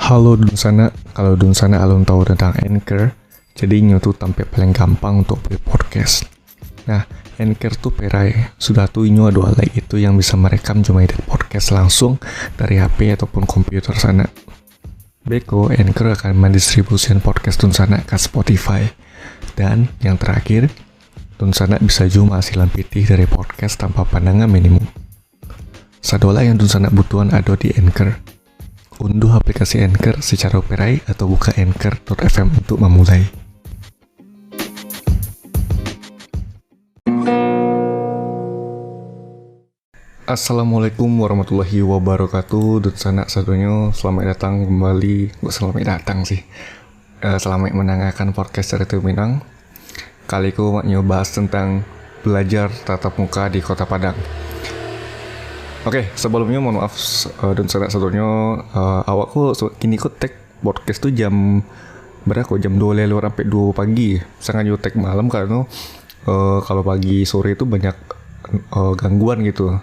Halo Dun Sana, kalau Dun Sana alun tahu tentang Anchor, jadi nyo tuh tampil paling gampang untuk buat podcast. Nah, Anchor tuh perai, sudah tuh inyo ada alat itu yang bisa merekam cuma edit podcast langsung dari HP ataupun komputer sana. Beko, Anchor akan mendistribusikan podcast Dun Sana ke Spotify. Dan yang terakhir, Dun Sana bisa cuma hasilan pitih dari podcast tanpa pandangan minimum. Sadola yang Dun Sana butuhan ada di Anchor. Unduh aplikasi Anchor secara operai atau buka anchor.fm untuk memulai. Assalamualaikum warahmatullahi wabarakatuh. Dut Sana satunya, selamat datang kembali. Selamat datang sih. Selamat mendengarkan podcast Cerita Minang. Kali ku mau bahas tentang belajar tatap muka di Kota Padang. Oke, sebelumnya mohon maaf dan satunya awakku kini ku tag podcast tuh jam berapa? Jam 2 lewat sampai 2 pagi. Sangat yo tag malam karena kalau pagi sore itu banyak gangguan gitu.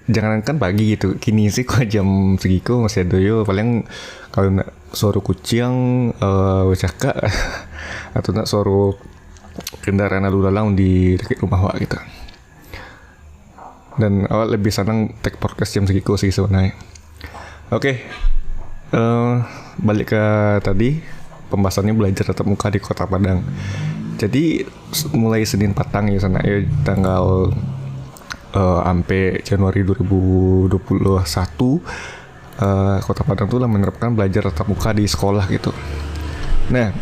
Jangankan pagi gitu. Kini sih kok jam segitu masih ada yo paling kalau nak suara kucing cakak atau nak suara kendaraan lalu lalang di dekat rumah wak gitu. Dan awak lebih senang tag podcast jam segitu sih sebenarnya. Oke, balik ke tadi pembahasannya belajar tatap muka di Kota Padang. Jadi mulai Senin petang ya sana ya tanggal sampai Januari 2021 Kota Padang tuh lah menerapkan belajar tatap muka di sekolah gitu. Nah,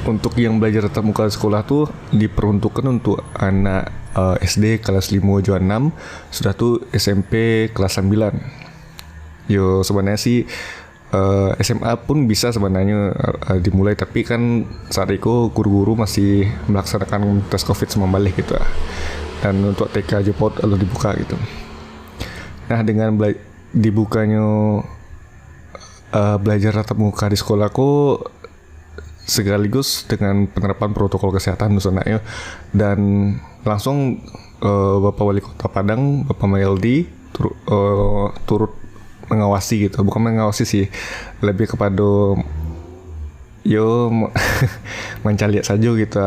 untuk yang belajar tatap muka di sekolah tuh diperuntukkan untuk anak SD kelas 5 juan 6, sudah tuh SMP kelas 9. Yo sebenarnya sih SMA pun bisa sebenarnya dimulai, tapi kan saat itu guru-guru masih melaksanakan tes COVID-19 gitu. Dan untuk TK Jepot lalu dibuka gitu. Nah, dengan dibukanya belajar tatap muka di sekolahku sekaligus dengan penerapan protokol kesehatan misalnya, dan langsung Bapak Wali Kota Padang, Bapak Maildi turut mengawasi gitu, bukan mengawasi sih, lebih kepada mencari saja gitu,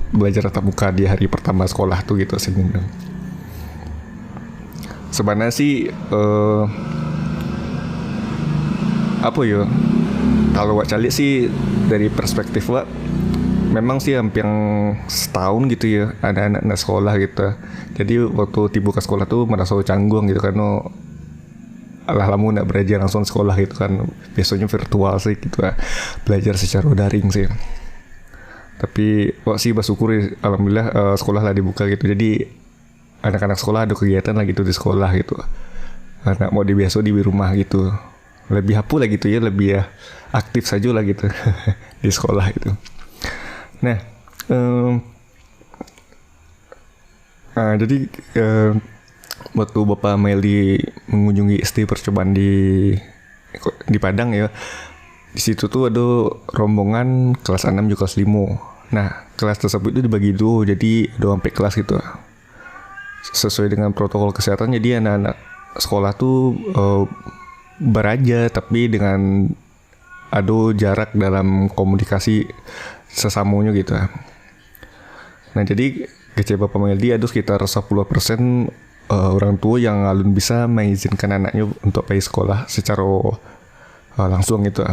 belajar tatap muka di hari pertama sekolah tuh gitu Senin. Sebenarnya sih kalau wak calik sih dari perspektif wak memang sih hampir setahun gitu ya anak-anak sekolah gitu. Jadi waktu tiba ke sekolah tuh merasa canggung gitu karena lamu nak belajar langsung sekolah gitu kan, biasanya virtual sih gitu belajar secara daring sih. Tapi wak sih bersyukur alhamdulillah sekolah lah dibuka gitu, jadi anak-anak sekolah ada kegiatan lah gitu di sekolah gitu. Anak mau biasa di rumah gitu, lebih hapu lah gitu ya, lebih aktif saja lah gitu di sekolah gitu. Nah, jadi waktu Bapak Meli mengunjungi SD percobaan di Padang ya, di situ tuh ada rombongan kelas 6 juga kelas 5. Nah, kelas tersebut itu dibagi dua, jadi ada sampai kelas gitu. Sesuai dengan protokol kesehatan, jadi anak-anak sekolah tuh beraja tapi dengan ada jarak dalam komunikasi sesamanya gitu. Nah, jadi kece Bapak Meldi ada sekitar 10% orang tua yang alun bisa mengizinkan anaknya untuk pergi sekolah secara langsung gitu.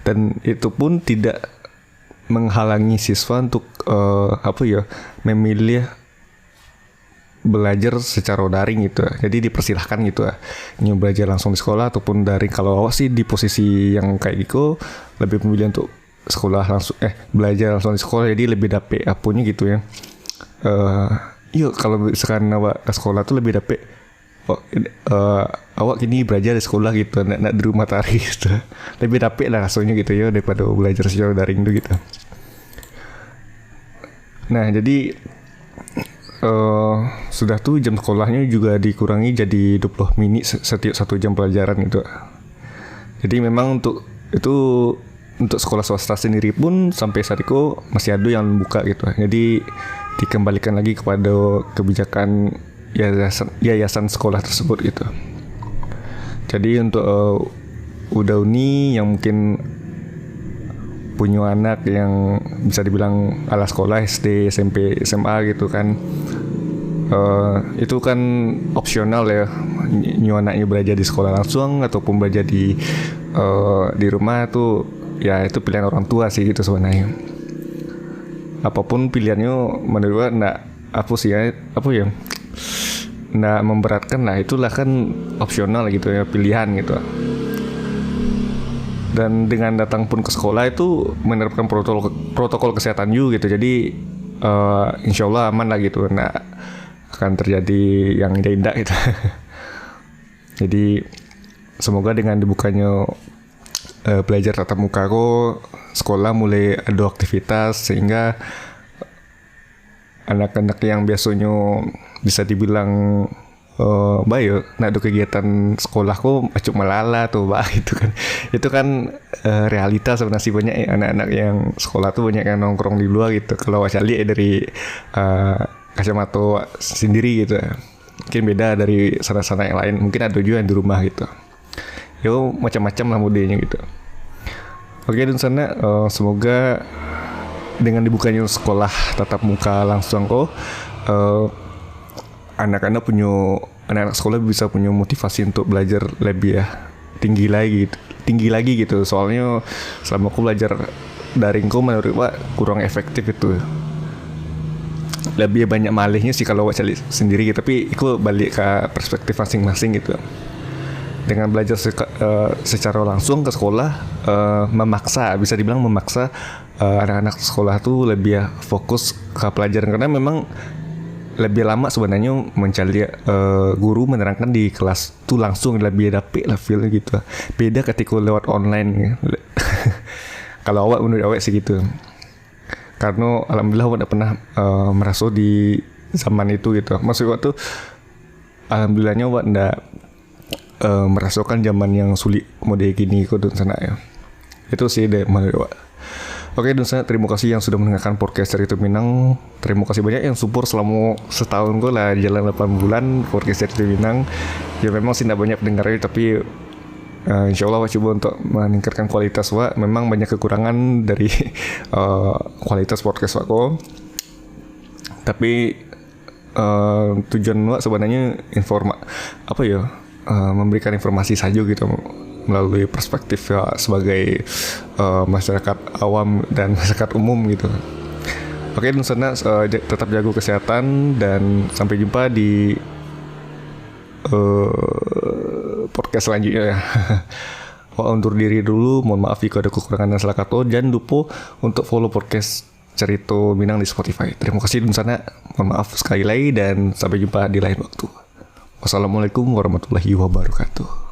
Dan itu pun tidak menghalangi siswa untuk memilih belajar secara daring gitu. Jadi dipersilahkan gitu ini belajar langsung di sekolah ataupun daring. Kalau awak sih di posisi yang kayak gitu lebih memilih untuk sekolah langsung belajar langsung di sekolah, jadi lebih dapet apunya gitu ya. Kalau misalkan awak ke sekolah tuh lebih dapet awak kini belajar di sekolah gitu, nak di rumah tari gitu. Lebih dapet lah rasanya gitu ya daripada belajar secara daring tuh gitu. Nah, jadi sudah tuh jam sekolahnya juga dikurangi jadi 20 menit setiap 1 jam pelajaran gitu. Jadi memang untuk sekolah swasta sendiri pun sampai saat itu masih ada yang buka gitu. Jadi dikembalikan lagi kepada kebijakan yayasan sekolah tersebut gitu. Jadi untuk udah uni yang mungkin punya anak yang bisa dibilang ala sekolah SD, SMP, SMA gitu kan, itu kan opsional ya, anaknya belajar di sekolah langsung ataupun belajar di rumah tuh ya itu pilihan orang tua sih gitu sebenarnya. Apapun pilihannya menurut gue nggak memberatkan lah, itulah kan opsional gitu ya, pilihan gitu. Dan dengan datang pun ke sekolah itu menerapkan protokol kesehatan juga gitu, jadi insya Allah aman lah gitu, nggak akan terjadi yang indah gitu. Jadi semoga dengan dibukanya belajar tatap muka kok, sekolah mulai ada aktivitas sehingga anak-anak yang biasanya bisa dibilang baik nak ada kegiatan sekolah kok acuk melala tuh gitu kan. Itu kan realitas sebenarnya, banyak anak-anak yang sekolah tuh banyak yang nongkrong di luar gitu. Kalau saya lihat dari kacamata sendiri gitu, mungkin beda dari sana-sana yang lain, mungkin ada juga yang di rumah gitu. Yo macam-macam lah modelnya gitu. Oke, dan sana semoga dengan dibukanya sekolah tatap muka langsung anak-anak sekolah bisa punya motivasi untuk belajar lebih tinggi lagi gitu. Soalnya selama aku belajar daring menurut Wak kurang efektif itu. Lebih banyak malihnya sih kalau Wak cari sendiri gitu, tapi itu balik ke perspektif masing-masing gitu. Dengan belajar secara langsung ke sekolah, bisa dibilang memaksa anak-anak sekolah tuh lebih fokus ke pelajaran, karena memang lebih lama sebenarnya mencari guru menerangkan di kelas tuh langsung, lebih dapet lah feel gitu. Beda ketika lewat online. Kalau menurut awak sih gitu. Karena alhamdulillah awak udah pernah merasa di zaman itu gitu. Maksud awak tuh alhamdulillahnya awak ndak merasakan zaman yang sulit mode gini kok dan sana ya. Itu sih deh menurut Wak. Oke, dan sana terima kasih yang sudah mendengarkan podcast Cerita Minang. Terima kasih banyak yang support selama setahun gue lah, jalan 8 bulan podcast Cerita Minang. Ya memang sih tidak banyak pendengarnya, tapi insya Allah Wak coba untuk meningkatkan kualitas Wak. Memang banyak kekurangan dari kualitas podcast Wak kok. Tapi tujuan Wak sebenarnya memberikan informasi saja gitu melalui perspektif ya sebagai masyarakat awam dan masyarakat umum gitu. Oke, dan sana tetap jaga kesehatan dan sampai jumpa di podcast selanjutnya ya. Undur diri dulu, mohon maaf jika ada kekurangan dan salah kata. Jangan lupa untuk follow podcast Cerita Minang di Spotify. Terima kasih dan sana, mohon maaf sekali lagi dan sampai jumpa di lain waktu. Wassalamualaikum warahmatullahi wabarakatuh.